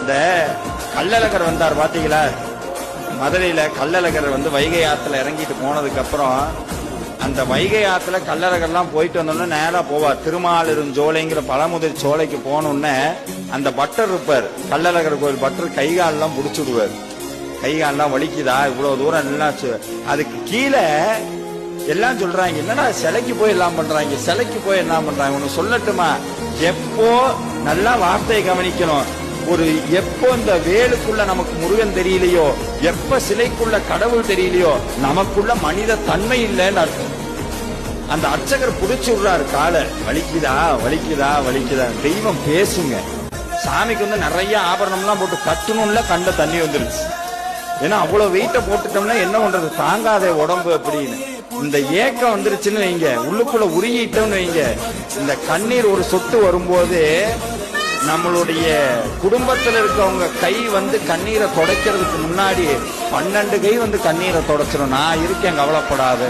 அந்த கள்ளழகர் வந்தார் பாத்தீங்களா, மதுரையில கள்ளழகர் வந்து வைகை ஆத்துல இறங்கிட்டு போனதுக்கு அப்புறம் அந்த வைகை ஆத்துல கள்ளழகர்லாம் போயிட்டு வந்தோம்னா நேரா போவார் திருமாலிருஞ்சோலைங்கிற பழமுதிர் சோலைக்கு போனோடனே அந்த பட்டர் இருப்பார், கள்ளழகர் கோயில் பட்டர் கைகாலெல்லாம் புடிச்சு விடுவார். கைகாலெல்லாம் வலிக்குதா, இவ்வளவு தூரம் எல்லாம் அதுக்கு கீழே எல்லாம் சொல்றாங்க, என்னடா சிலைக்கு போய் எல்லாம் பண்றாங்க, சிலைக்கு போய் எல்லாம் பண்றாங்க. ஒண்ணு சொல்லட்டுமா, எப்போ நல்லா வார்த்தையை கவனிக்கணும். ஒரு எப்போ இந்த வேலுக்குள்ள நமக்கு முருகன் தெரியலையோ, எப்ப சிலைக்குள்ள கடவுள் தெரியலையோ, நமக்குள்ள மனித தன்மை இல்லைன்னு அர்த்தம். அந்த அர்ச்சகர் புடிச்சு விடுறாரு காலை, வலிக்குதா வலிக்குதா வலிக்குதா. தெய்வம் பேசுங்க. சாமிக்கு வந்து நிறைய ஆபரணம்லாம் போட்டு கட்டணும்ல, கண்ட தண்ணி வந்துருச்சு. ஏன்னா அவ்வளவு வெயிட்ட போட்டுட்டோம்னா என்ன பண்றது, தாங்காத உடம்பு அப்படின்னு. இந்த ஏக்கம் வந்துருச்சுன்னு வைங்க, உள்ளுக்குள்ள உருகிட்டோம்னு வைங்க, இந்த கண்ணீர் ஒரு சொட்டு வரும்போது நம்மளுடைய குடும்பத்தில் இருக்கவங்க கை வந்து கண்ணீரை துடைக்கிறதுக்கு முன்னாடி 12 கை வந்து கண்ணீரை துடைச்சிடும். நான் இருக்கேன், கவலைப்படாத.